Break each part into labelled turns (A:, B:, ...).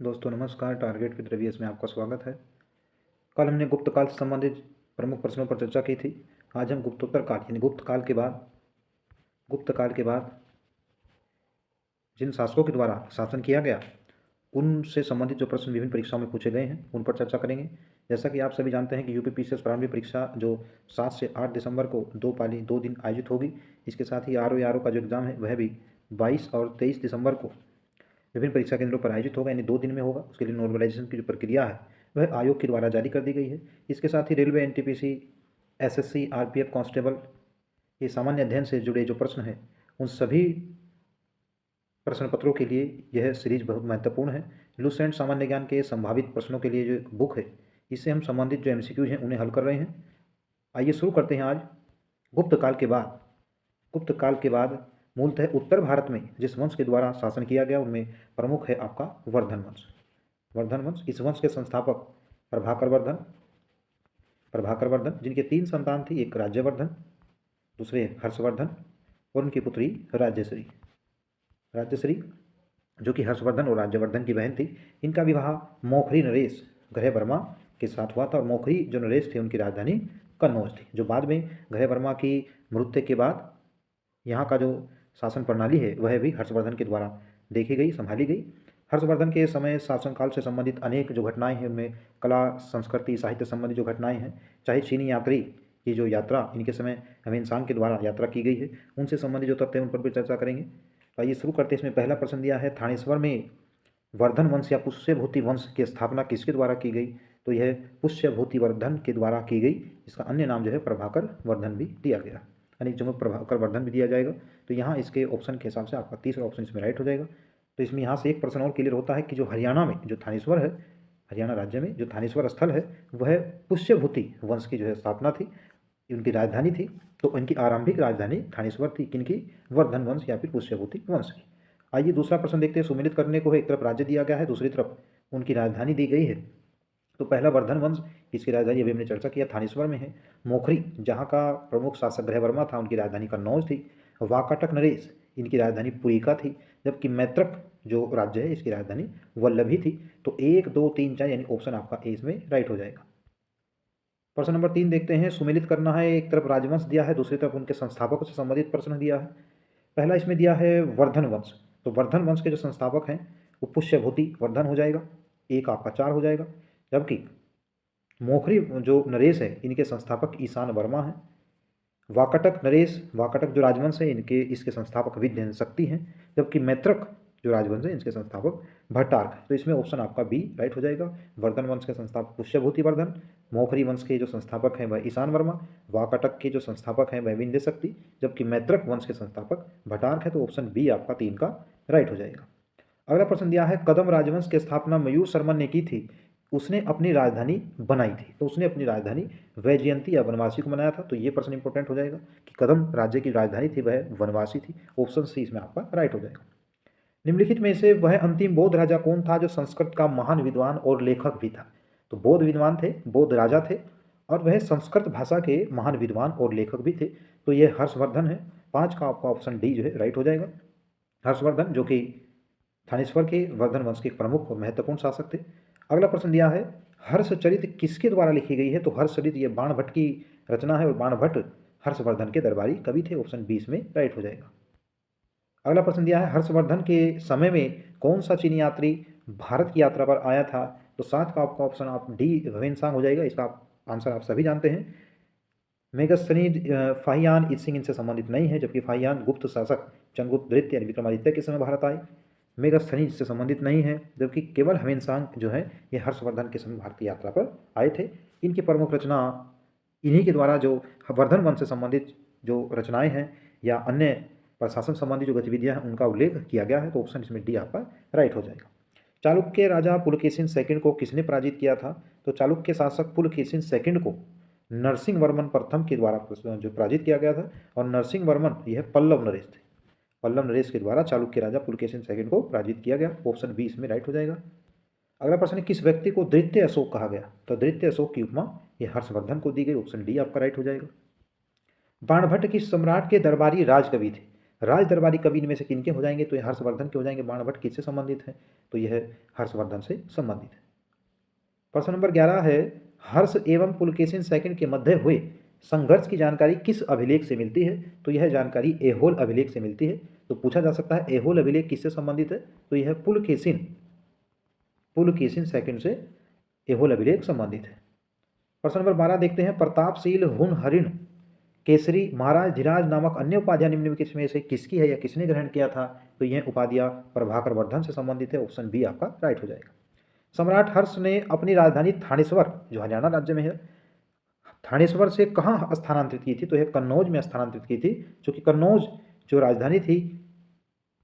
A: दोस्तों नमस्कार। Target with Ravi में आपका स्वागत है। कल हमने गुप्त काल से संबंधित प्रमुख प्रश्नों पर चर्चा की थी। आज हम गुप्तोत्तर काल यानी गुप्त काल के बाद जिन शासकों के द्वारा शासन किया गया उनसे संबंधित जो प्रश्न विभिन्न परीक्षाओं में पूछे गए हैं उन पर चर्चा करेंगे। जैसा कि आप सभी जानते हैं कि यूपीपीसीएस प्रारंभिक परीक्षा जो 7 से 8 दिसंबर को 2 दिन आयोजित होगी। इसके साथ ही आरओ का जो एग्ज़ाम है वह भी 22 और 23 दिसंबर को विभिन्न परीक्षा केंद्रों पर आयोजित होगा, यानी 2 दिन में होगा। उसके लिए नॉर्मलाइजेशन की जो प्रक्रिया है वह आयोग के द्वारा जारी कर दी गई है। इसके साथ ही railway, NTPC, SSC, RPF constable ये सामान्य अध्ययन से जुड़े जो प्रश्न हैं उन सभी प्रश्न पत्रों के लिए यह सीरीज बहुत महत्वपूर्ण है। लुसेंट सामान्य ज्ञान के संभावित प्रश्नों के लिए जो एक बुक है इससे हम संबंधित जो एमसीक्यूज हैं उन्हें हल कर रहे हैं। आइए शुरू करते हैं। आज गुप्त काल के बाद मूलतः उत्तर भारत में जिस वंश के द्वारा शासन किया गया उनमें प्रमुख है आपका वर्धन वंश। इस वंश के संस्थापक प्रभाकर वर्धन जिनके 3 संतान थी, एक राज्यवर्धन, दूसरे हर्षवर्धन और उनकी पुत्री राज्यश्री जो कि हर्षवर्धन और राज्यवर्धन की बहन थी। इनका विवाह मोखरी नरेश ग्रह वर्मा के साथ हुआ था और मोखरी जो नरेश थे उनकी राजधानी कन्नौज थी, जो बाद में ग्रह वर्मा की मृत्यु के बाद यहाँ का जो शासन प्रणाली है वह भी हर्षवर्धन के द्वारा संभाली गई। हर्षवर्धन के समय शासनकाल से संबंधित अनेक जो घटनाएं हैं उनमें कला, संस्कृति, साहित्य संबंधी जो घटनाएं हैं, चाहे चीनी यात्री की जो यात्रा इनके समय हिमेनसांग के द्वारा यात्रा की गई है उनसे संबंधित जो तथ्य हैं उन पर भी चर्चा करेंगे। तो आइए शुरू करते हैं। इसमें पहला प्रश्न दिया है, थानेश्वर में वर्धन वंश या पुष्यभूति वंश की स्थापना किसके द्वारा की गई? तो यह पुष्यभूति वर्धन के द्वारा की गई। इसका अन्य नाम जो है प्रभाकर वर्धन भी दिया गया, अनेक जगहों प्रभाकर वर्धन भी दिया जाएगा। तो यहाँ इसके ऑप्शन के हिसाब से आपका तीसरा ऑप्शन इसमें राइट हो जाएगा। तो इसमें यहाँ से एक प्रश्न और क्लियर होता है कि जो हरियाणा में जो थानेश्वर है, हरियाणा राज्य में जो थानेश्वर स्थल है वह पुष्यभूति वंश की जो है स्थापना थी, उनकी राजधानी थी। तो इनकी आरंभिक राजधानी थानेश्वर थी, किनकी? वर्धन वंश या फिर पुष्यभूति वंश की। आइए दूसरा प्रश्न देखते हैं। सुमेलित करने को एक तरफ राज्य दिया गया है, दूसरी तरफ उनकी राजधानी दी गई है। तो पहला वर्धन वंश, इसकी राजधानी अभी हमने चर्चा किया थानेश्वर में है। मोखरी जहाँ का प्रमुख शासक ग्रह वर्मा था उनकी राजधानी कन्नौज थी। वाकाटक नरेश इनकी राजधानी पुरीका थी, जबकि मैत्रक जो राज्य है इसकी राजधानी वल्लभी थी। तो 1, 2, 3, 4 यानी ऑप्शन आपका ए इसमें राइट हो जाएगा। प्रश्न नंबर 3 देखते हैं। सुमेलित करना है, एक तरफ राजवंश दिया है, दूसरी तरफ उनके संस्थापकों से संबंधित प्रश्न दिया है। पहला इसमें दिया है वर्धन वंश, तो वर्धन वंश के जो संस्थापक हैं वो पुष्यभूति वर्धन हो जाएगा, एक आपका 4 हो जाएगा। जबकि मोखरी जो नरेश है इनके संस्थापक ईशान वर्मा हैं। वाकाटक जो राजवंश है इसके संस्थापक विद्यन शक्ति हैं। जबकि मैत्रक जो राजवंश है इसके संस्थापक भट्टार्क। तो इसमें ऑप्शन आपका बी राइट हो जाएगा। वर्धन वंश के संस्थापक पुष्यभूति वर्धन, मोखरी वंश के जो संस्थापक हैं वह ईशान वर्मा, वाकाटक के जो संस्थापक हैं वह विंध्य शक्ति, जबकि मैत्रक वंश के संस्थापक भट्टार्क है। तो ऑप्शन बी आपका 3 का राइट हो जाएगा। अगला प्रश्न दिया है, कदम राजवंश की स्थापना मयूर शर्मन ने की थी, उसने अपनी राजधानी बनाई थी। तो उसने अपनी राजधानी वैजयंती या वनवासी को बनाया था। तो ये प्रश्न इंपॉर्टेंट हो जाएगा कि कदम राज्य की राजधानी थी वह वनवासी थी। ऑप्शन सी इसमें आपका राइट हो जाएगा। निम्नलिखित में से वह अंतिम बौद्ध राजा कौन था जो संस्कृत का महान विद्वान और लेखक भी था? तो बौद्ध विद्वान थे, बौद्ध राजा थे और वह संस्कृत भाषा के महान विद्वान और लेखक भी थे। तो ये हर्षवर्धन है। 5 का आपका ऑप्शन डी जो है राइट हो जाएगा। हर्षवर्धन जो कि थानेश्वर के वर्धन वंश के प्रमुख और महत्वपूर्ण शासक थे। अगला प्रश्न दिया है, हर्षचरित किसके द्वारा लिखी गई है? तो हर्षचरित ये बाणभट्ट की रचना है और बाणभट्ट हर्षवर्धन के दरबारी कवि थे। ऑप्शन 20 में राइट हो जाएगा। अगला प्रश्न दिया है, हर्षवर्धन के समय में कौन सा चीनी यात्री भारत की यात्रा पर आया था? तो 7 का आपका ऑप्शन आप डी ह्वेनसांग हो जाएगा। इसका आंसर आप सभी जानते हैं। मेगस्थनीज फाहियान ईत्सिंग इनसे संबंधित नहीं है, जबकि फाहियान गुप्त शासक चंद्रगुप्त द्वितीय यानी विक्रमादित्य के समय भारत आए। मेगस्थनीज से संबंधित नहीं है, जबकि केवल ह्वेनसांग जो है ये हर्षवर्धन के समय भारतीय यात्रा पर आए थे। इनकी प्रमुख रचना इन्हीं के द्वारा जो वर्धन वंश से संबंधित जो रचनाएं हैं या अन्य प्रशासन संबंधी जो गतिविधियां हैं उनका उल्लेख किया गया है। तो ऑप्शन इसमें डी आपका राइट हो जाएगा। चालुक्य राजा पुलकेशिन सेकंड को किसने पराजित किया था? तो चालुक्य शासक पुलकेशिन सेकंड को नरसिंह वर्मन प्रथम के द्वारा जो पराजित किया गया था। और नरसिंह वर्मन यह पल्लव नरेश थे। पल्लव नरेश के द्वारा चालुक्य राजा पुलकेशिन सेकंड को पराजित किया गया। ऑप्शन बी इसमें राइट हो जाएगा। अगला प्रश्न है, किस व्यक्ति को द्वितीय अशोक कहा गया? तो द्वितीय अशोक की उपमा यह हर्षवर्धन को दी गई। ऑप्शन डी आपका राइट हो जाएगा। बाणभट्ट किस सम्राट के दरबारी राजकवि थे? राज दरबारी कवि इनमें से किनके हो जाएंगे? तो ये हर्षवर्धन के हो जाएंगे। बाणभट्ट किससे संबंधित है? तो यह हर्षवर्धन से संबंधित है। प्रश्न नंबर 11 है, हर्ष एवं पुलकेशिन सेकंड के मध्य हुए संघर्ष की जानकारी किस अभिलेख से मिलती है? तो यह जानकारी ऐहोल अभिलेख से मिलती है। तो पूछा जा सकता है ऐहोल अभिलेख किससे संबंधित है? तो यह पुलकेशिन सेकंड से ऐहोल अभिलेख संबंधित है। प्रश्न नंबर 12 देखते हैं, प्रतापशील हुन हरिण केसरी महाराज धीराज नामक अन्य उपाधियां निम्नलिखित में से किसकी है या किसने ग्रहण किया था? तो यह उपाधियां प्रभाकर वर्धन से संबंधित है। ऑप्शन बी आपका राइट हो जाएगा। सम्राट हर्ष ने अपनी राजधानी थानेश्वर, जो हरियाणा राज्य में है, थानेश्वर से कहाँ स्थानांतरित की थी? तो यह कन्नौज में स्थानांतरित की थी, क्योंकि कन्नौज जो राजधानी थी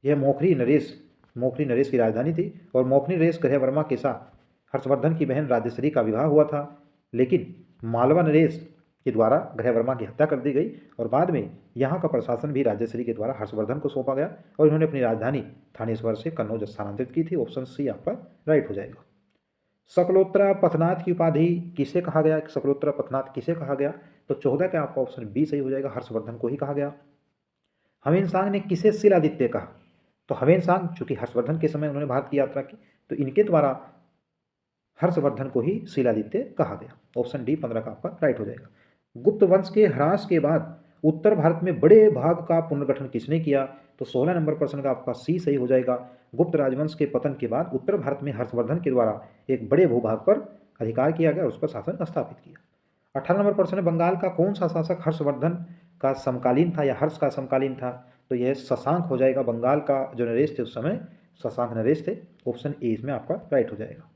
A: यह मोखरी नरेश की राजधानी थी। और मोखरी नरेश ग्रह वर्मा के साथ हर्षवर्धन की बहन राजेश्वरी का विवाह हुआ था, लेकिन मालवा नरेश के द्वारा ग्रह वर्मा की हत्या कर दी गई और बाद में यहाँ का प्रशासन भी राजेश्वरी के द्वारा हर्षवर्धन को सौंपा गया और इन्होंने अपनी राजधानी थानेश्वर से कन्नौज स्थानांतरित की थी। ऑप्शन सी आपका राइट हो जाएगा। शकलोत्रा पथनाथ की उपाधि किसे कहा गया? शकलोत्रा पथनाथ किसे कहा गया? तो 14 का आपका ऑप्शन बी सही हो जाएगा, हर्षवर्धन को ही कहा गया। हवेनसांग ने किसे शिलादित्य कहा? तो हवेनसांग चूंकि हर्षवर्धन के समय उन्होंने भारत की यात्रा की, तो इनके द्वारा हर्षवर्धन को ही शिलादित्य कहा गया। ऑप्शन डी 15 का आपका राइट हो जाएगा। गुप्त वंश के ह्रास के बाद उत्तर भारत में बड़े भाग का पुनर्गठन किसने किया? तो 16 नंबर प्रश्न का आपका सी सही हो जाएगा। गुप्त राजवंश के पतन के बाद उत्तर भारत में हर्षवर्धन के द्वारा एक बड़े भूभाग पर अधिकार किया गया और उस पर शासन स्थापित किया। 18 नंबर प्रश्न है, बंगाल का कौन सा शासक हर्षवर्धन का समकालीन था या हर्ष का समकालीन था? तो यह शशांक हो जाएगा। बंगाल का जो नरेश थे उस समय शशांक नरेश थे। ऑप्शन ए इसमें आपका राइट हो जाएगा।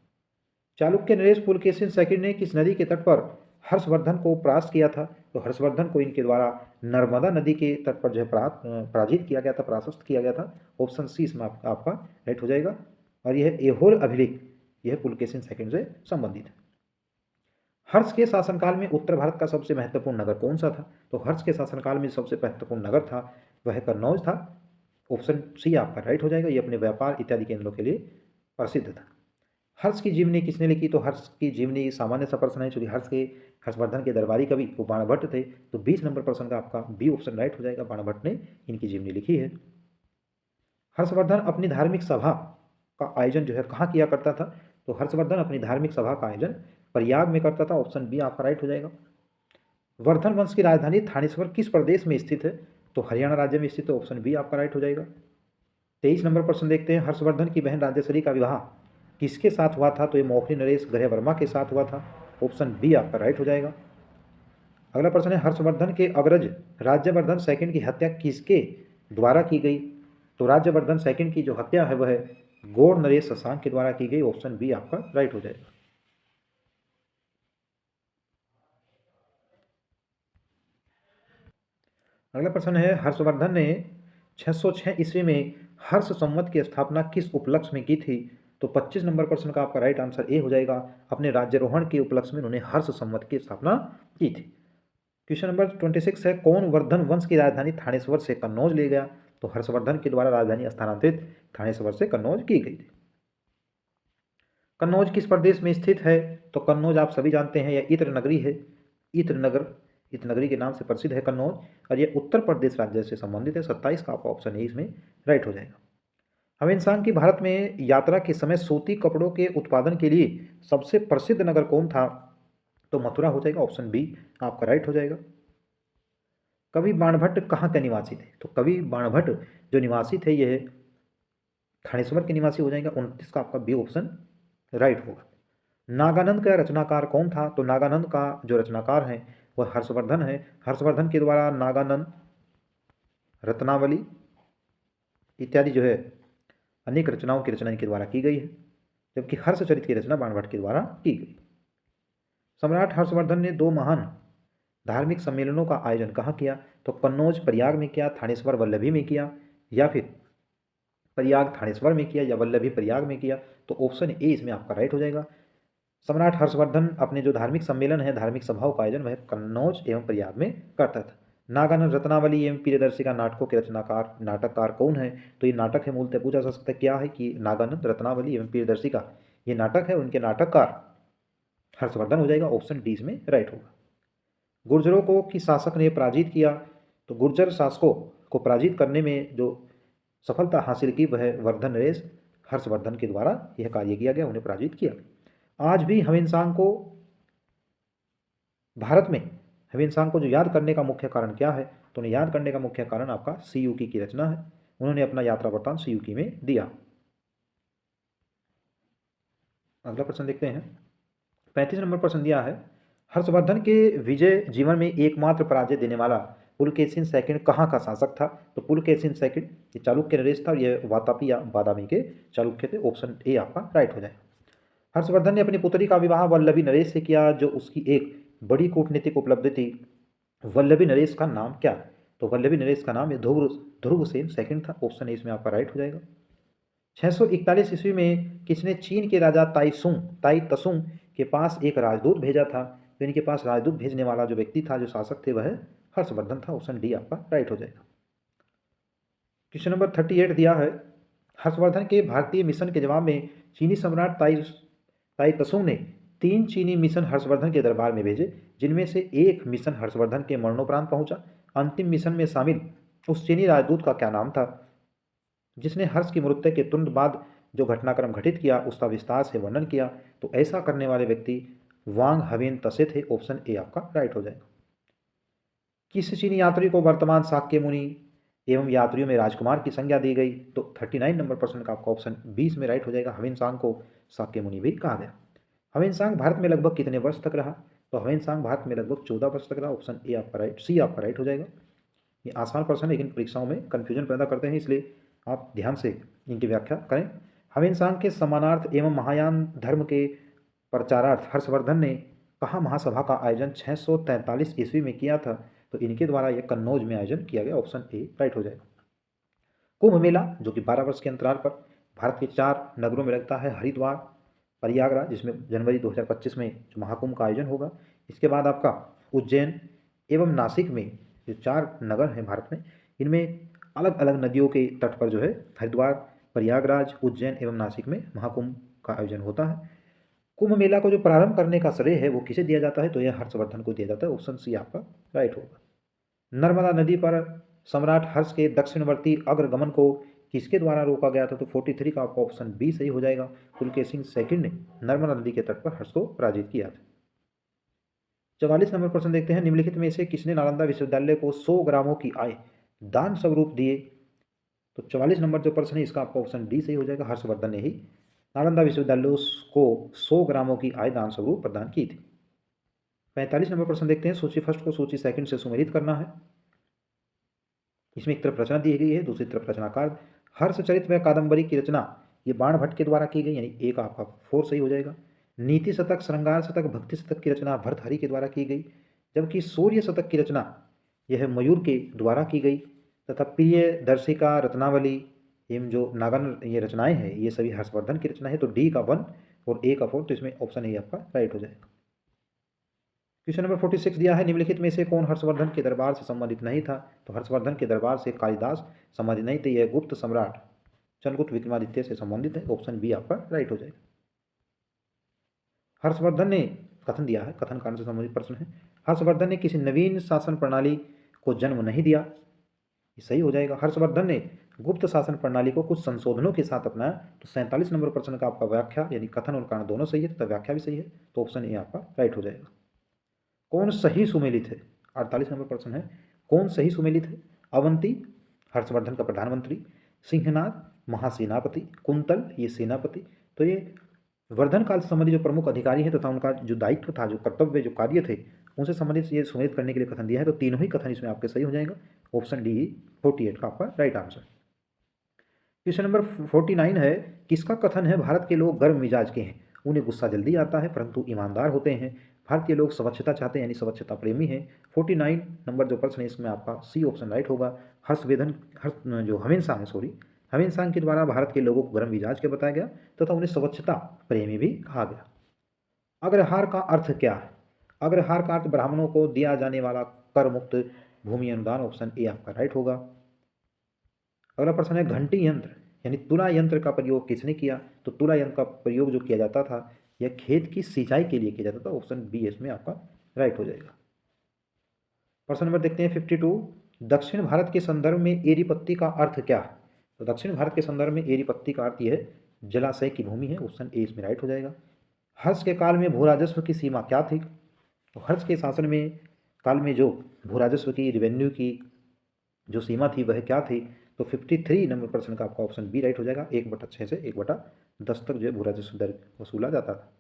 A: चालुक्य नरेश पुलकेशिन सेकंड ने किस नदी के तट पर हर्षवर्धन को परास्त किया था? तो हर्षवर्धन को इनके द्वारा नर्मदा नदी के तट पर जो है पराजित किया गया था, परास्त किया गया था। ऑप्शन सी इसमें आपका राइट हो जाएगा। और यह ऐहोल अभिलेख यह पुलकेशिन सेकंड से संबंधित है। हर्ष के शासनकाल में उत्तर भारत का सबसे महत्वपूर्ण नगर कौन सा था? तो हर्ष के शासनकाल में सबसे महत्वपूर्ण नगर था वह कन्नौज था। ऑप्शन सी आपका राइट हो जाएगा। ये अपने व्यापार इत्यादि केंद्रों के लिए प्रसिद्ध था। हर्ष की जीवनी किसने लिखी? तो हर्ष की जीवनी सामान्य सा प्रश्न है, चूंकि हर्षवर्धन के दरबारी कवि वो बाणभट्ट थे, तो 20 नंबर प्रश्न का आपका बी ऑप्शन राइट हो जाएगा। बाणभट्ट ने इनकी जीवनी लिखी है। हर्षवर्धन अपनी धार्मिक सभा का आयोजन जो है कहाँ किया करता था? तो हर्षवर्धन अपनी धार्मिक सभा का आयोजन प्रयाग में करता था। ऑप्शन बी आपका राइट हो जाएगा। वर्धन वंश की राजधानी थानेश्वर किस प्रदेश में स्थित है? तो हरियाणा राज्य में स्थित है। ऑप्शन बी आपका राइट हो जाएगा। 23 नंबर प्रश्न देखते हैं, हर्षवर्धन की बहन राजेश्वरी का विवाह किसके साथ हुआ था? तो ये मोखरी नरेश ग्रह वर्मा के साथ हुआ था। ऑप्शन बी आपका राइट हो जाएगा। अगला प्रश्न है, हर्षवर्धन के अग्रज राज्यवर्धन सेकंड की हत्या किसके द्वारा की गई? तो राज्यवर्धन सेकंड की जो हत्या है वह गौड़ नरेश शशांक के द्वारा की गई। ऑप्शन बी आपका राइट हो जाएगा। अगला प्रश्न है, हर्षवर्धन ने 606 ईस्वी में हर्ष संवत की स्थापना किस उपलक्ष्य में की थी? तो 25 नंबर प्रश्न का आपका राइट आंसर ए हो जाएगा। अपने राज्यारोहण के उपलक्ष्य में उन्होंने हर्ष संवत की स्थापना की थी। क्वेश्चन नंबर 26 है, कौन वर्धन वंश की राजधानी थानेश्वर से कन्नौज ले गया? तो हर्षवर्धन के द्वारा राजधानी स्थानांतरित थानेश्वर से कन्नौज की गई थी। कन्नौज किस प्रदेश में स्थित है? तो कन्नौज आप सभी जानते हैं यह इत्र नगरी है। इत्र नगरी के नाम से प्रसिद्ध है कन्नौज, और यह उत्तर प्रदेश राज्य से संबंधित है। 27 का आपका ऑप्शन ए इसमें राइट हो जाएगा। हवेनसांग की भारत में यात्रा के समय सूती कपड़ों के उत्पादन के लिए सबसे प्रसिद्ध नगर कौन था? तो मथुरा हो जाएगा। ऑप्शन बी आपका राइट हो जाएगा। कवि बाणभट्ट कहाँ के निवासी थे? तो कवि बाणभट्ट जो निवासी थे यह थानेश्वर के निवासी हो जाएगा। 29 का आपका बी ऑप्शन राइट होगा। नागानंद का रचनाकार कौन था? तो नागानंद का जो रचनाकार है वह हर्षवर्धन है। हर्षवर्धन के द्वारा नागानंद, रत्नावली इत्यादि जो है अनेक रचनाओं की रचना इनके द्वारा की गई है, जबकि हर्षचरित की रचना बाणभट्ट के द्वारा की गई। सम्राट हर्षवर्धन ने 2 महान धार्मिक सम्मेलनों का आयोजन कहाँ किया? तो कन्नौज प्रयाग में किया, थानेश्वर वल्लभी में किया, या फिर प्रयाग थानेश्वर में किया या वल्लभी प्रयाग में किया। तो ऑप्शन ए इसमें आपका राइट हो जाएगा। सम्राट हर्षवर्धन अपने जो धार्मिक सम्मेलन है, धार्मिक सभाओं का आयोजन वह कन्नौज एवं प्रयाग में करता था। नागानंद, रत्नावली एवं प्रियदर्शिका नाटकों के नाटककार कौन है? तो ये नाटक है, मूलतः पूछा जा सकता है क्या है कि नागानंद, रत्नावली एवं प्रियदर्शिका ये नाटक है, उनके नाटककार हर्षवर्धन हो जाएगा। ऑप्शन डी इसमें राइट होगा। गुर्जरों को किस शासक ने पराजित किया? तो गुर्जर शासकों को पराजित करने में जो सफलता हासिल की वह वर्धन नरेश हर्षवर्धन के द्वारा यह कार्य किया गया, उन्हें पराजित किया। आज भी ह्वेनसांग को भारत में ह्वेनसांग को जो याद करने का मुख्य कारण क्या है, तो उन्हें याद करने का मुख्य कारण आपका सीयूकी की रचना है। उन्होंने अपना यात्रा वृत्तांत सीयूकी में दिया। अगला प्रश्न देखते हैं। 35 नंबर प्रश्न दिया है, हर्षवर्धन के विजय जीवन में एकमात्र पराजय देने वाला पुलकेशिन सेकंड कहाँ का शासक था? तो पुलकेशिन सेकंड ये चालुक्य नरेश था और यह वातापी या बादामी के चालुक्य थे। ऑप्शन ए आपका राइट हो जाएगा। हर्षवर्धन ने अपनी पुत्री का विवाह वल्लभी नरेश से किया, जो उसकी एक बड़ी कूटनीतिक उपलब्धि थी। वल्लभी नरेश का नाम क्या? तो वल्लभी नरेश का नाम ध्रुवसेन सेकंड था। ऑप्शन ए इसमें आपका राइट हो जाएगा। 641 ईस्वी में किसने चीन के राजा ताई तसुंग के पास एक राजदूत भेजा था? तो इनके पास राजदूत भेजने वाला जो व्यक्ति था, जो शासक थे, वह हर्षवर्धन था। ऑप्शन डी आपका राइट हो जाएगा। क्वेश्चन नंबर 38 दिया है, हर्षवर्धन के भारतीय मिशन के जवाब में चीनी सम्राट ताई तसुंग ने 3 चीनी मिशन हर्षवर्धन के दरबार में भेजे, जिनमें से एक मिशन हर्षवर्धन के मरणोपरांत पहुंचा। अंतिम मिशन में शामिल उस चीनी राजदूत का क्या नाम था, जिसने हर्ष की मृत्यु के तुरंत बाद जो घटनाक्रम घटित किया उसका विस्तार से वर्णन किया? तो ऐसा करने वाले व्यक्ति वांग हवेन तसे थे। ऑप्शन ए आपका राइट हो जाएगा। किस चीनी यात्री को वर्तमान शाक्य मुनि एवं यात्रियों में राजकुमार की संज्ञा दी गई? तो 39 नंबर प्रश्न का आपका ऑप्शन 20 में राइट हो जाएगा। ह्वेनसांग को शाक्य मुनि भी कहा गया। ह्वेनसांग भारत में लगभग कितने वर्ष तक रहा? तो ह्वेनसांग भारत में लगभग 14 वर्ष तक रहा। ऑप्शन ए आपका राइट, सी आपका राइट हो जाएगा। ये आसान प्रश्न है, लेकिन परीक्षाओं में कन्फ्यूजन पैदा करते हैं, इसलिए आप ध्यान से इनकी व्याख्या करें। ह्वेनसांग के समानार्थ एवं महायान धर्म के प्रचारार्थ हर्षवर्धन ने कहाँ महासभा का आयोजन 643 ईस्वी में किया था? तो इनके द्वारा यह कन्नौज में आयोजन किया गया। ऑप्शन ए राइट हो जाएगा। कुंभ मेला जो कि 12 वर्ष के अंतराल पर भारत के 4 नगरों में लगता है, हरिद्वार, प्रयागराज, जिसमें जनवरी 2025 में जो महाकुंभ का आयोजन होगा। इसके बाद आपका उज्जैन एवं नासिक में जो 4 नगर हैं भारत में, इनमें अलग अलग नदियों के तट पर जो है हरिद्वार, प्रयागराज, उज्जैन एवं नासिक में महाकुंभ का आयोजन होता है। कुंभ मेला को जो प्रारंभ करने का श्रेय है वो किसे दिया जाता है? तो यह हर्षवर्धन को दिया जाता है। ऑप्शन सी आपका राइट होगा। नर्मदा नदी पर सम्राट हर्ष के दक्षिणवर्ती अग्रगमन को किसके द्वारा रोका गया था? तो 43 का आपका ऑप्शन बी सही हो जाएगा। पुलकेशिन सेकंड ने नर्मदा नदी के तट पर हर्ष को पराजित किया था। 44 नंबर प्रश्न देखते हैं, निम्नलिखित में से किसने नालंदा विश्वविद्यालय को 100 ग्रामों की आय दान स्वरूप दिए? तो 44 नंबर जो प्रश्न है इसका आपका ऑप्शन डी सही हो जाएगा। हर्षवर्धन ने ही नालंदा विश्वविद्यालय को 100 ग्रामों की आय दान स्वरूप प्रदान की थी। 45 नंबर प्रश्न देखते हैं, सूची फर्स्ट को सूची सेकंड से सुमेलित करना है। इसमें एक तरफ रचना दी गई है, दूसरी तरफ रचनाकार। हर्षचरित व कादंबरी की रचना ये बाण भट्ट के द्वारा की गई, यानी एक आपका 4 सही हो जाएगा। नीति शतक, श्रृंगार शतक, भक्ति शतक की रचना भर्तहरि के द्वारा की गई, जबकि सूर्य शतक की रचना यह मयूर के द्वारा की गई, तथा प्रिय दर्शिका, रत्नावली एवं जो नागन ये रचनाएं हैं ये सभी हर्षवर्धन की रचना है। तो डी का 1 और ए का 4, तो इसमें ऑप्शन ए आपका राइट हो जाएगा। क्वेश्चन नंबर 46 दिया है, निम्नलिखित में से कौन हर्षवर्धन के दरबार से संबंधित नहीं था? तो हर्षवर्धन के दरबार से कालिदास संबंधित नहीं थे, यह गुप्त सम्राट चंद्रगुप्त विक्रमादित्य से संबंधित है। ऑप्शन बी आपका राइट हो जाएगा। हर्षवर्धन ने कथन दिया है, कथन कारण से संबंधित प्रश्न है। हर्षवर्धन ने किसी नवीन शासन प्रणाली को जन्म नहीं दिया, ये सही हो जाएगा। हर्षवर्धन ने गुप्त शासन प्रणाली को कुछ संशोधनों के साथ अपनाया। तो 47 नंबर प्रश्न का आपका व्याख्या यानी कथन और कारण दोनों सही है, तथा व्याख्या भी सही है, तो ऑप्शन ए आपका राइट हो जाएगा। कौन सही सुमेलित है? 48 नंबर प्रश्न है, कौन सही सुमेलित है? अवंती हर्षवर्धन का प्रधानमंत्री, सिंहनाद महासेनापति, कुंतल ये सेनापति। तो ये वर्धन काल से संबंधित जो प्रमुख अधिकारी है तथा उनका जो दायित्व था, जो कर्तव्य, जो कार्य थे, उनसे संबंधित ये सुमेलित करने के लिए कथन दिया है। तो तीनों ही कथन इसमें आपके सही हो जाएगा। ऑप्शन डी 48 का आपका राइट आंसर। क्वेश्चन नंबर 49 है, किसका कथन है भारत के लोग गर्म मिजाज के हैं, उन्हें गुस्सा जल्दी आता है परंतु ईमानदार होते हैं, भारतीय लोग स्वच्छता चाहते हैं यानी स्वच्छता प्रेमी हैं। 49 नंबर जो प्रश्न है इसमें आपका सी ऑप्शन राइट होगा। हवेनसांग के द्वारा भारत के लोगों को गर्म मिजाज के बताया गया तथा उन्हें स्वच्छता प्रेमी भी कहा गया। अग्रहार का अर्थ क्या है? अग्रहार का अर्थ ब्राह्मणों को दिया जाने वाला कर मुक्त भूमि अनुदान। ऑप्शन ए आपका राइट होगा। अगला प्रश्न है, घंटी यंत्र यानी तुला यंत्र का प्रयोग किसने किया? तो तुला यंत्र का प्रयोग जो किया जाता था यह खेत की सिंचाई के लिए किया जाता था। ऑप्शन बी इसमें आपका राइट हो जाएगा। प्रश्न नंबर देखते हैं 52, दक्षिण भारत के संदर्भ में एरीपत्ती का अर्थ क्या है? तो दक्षिण भारत के संदर्भ में एरीपत्ती का अर्थ यह है जलाशय की भूमि है। ऑप्शन ए इसमें राइट हो जाएगा। हर्ष के काल में भू राजस्व की सीमा क्या थी? तो हर्ष के शासन में काल में जो भू राजस्व की रेवेन्यू की जो सीमा थी वह क्या थी? तो 53 नंबर प्रश्न का आपका ऑप्शन बी राइट हो जाएगा। 1/6 से 1/10 तक जो है भू राजस्व दर वसूला जाता था।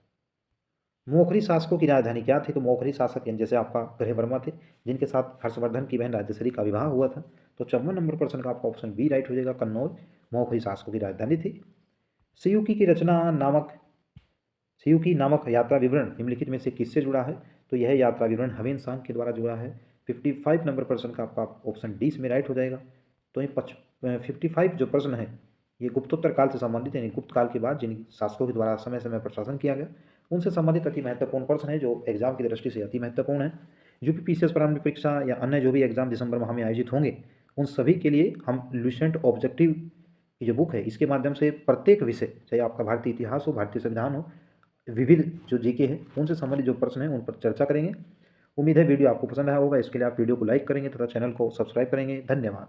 A: मौखरी शासकों की राजधानी क्या थी? तो मौखरी शासक यानी जैसे आपका ग्रह वर्मा थे, जिनके साथ हर्षवर्धन की बहन राज्यश्री का विवाह हुआ था। तो 54 नंबर प्रश्न का आपका ऑप्शन बी राइट हो जाएगा। कन्नौज मौखरी शासकों की राजधानी थी। सियुकी की रचना नामक सियुकी नामक यात्रा विवरण निम्नलिखित में से किससे जुड़ा है? तो यह यात्रा विवरण हवेन सांग के द्वारा जुड़ा है। 55 नंबर प्रश्न का आपका ऑप्शन डी इसमें राइट हो जाएगा। तो ये 55 जो प्रश्न है ये गुप्तोत्तर काल से संबंधित है, यानी गुप्त काल के बाद जिन शासकों के द्वारा समय समय पर शासन किया गया उनसे संबंधित अति महत्वपूर्ण प्रश्न है जो एग्जाम की दृष्टि से अति महत्वपूर्ण है। यूपीपीसीएस प्रारंभिक परीक्षा या अन्य जो भी एग्जाम दिसंबर माह में आयोजित होंगे उन सभी के लिए हम लुसेंट ऑब्जेक्टिव की जो बुक है इसके माध्यम से प्रत्येक विषय, चाहे आपका भारतीय इतिहास हो, भारतीय संविधान हो, विविध जो जीके है उनसे संबंधित जो प्रश्न हैं उन पर चर्चा करेंगे। उम्मीद है वीडियो आपको पसंद आया होगा। इसके लिए आप वीडियो को लाइक करेंगे तथा चैनल को सब्सक्राइब करेंगे। धन्यवाद।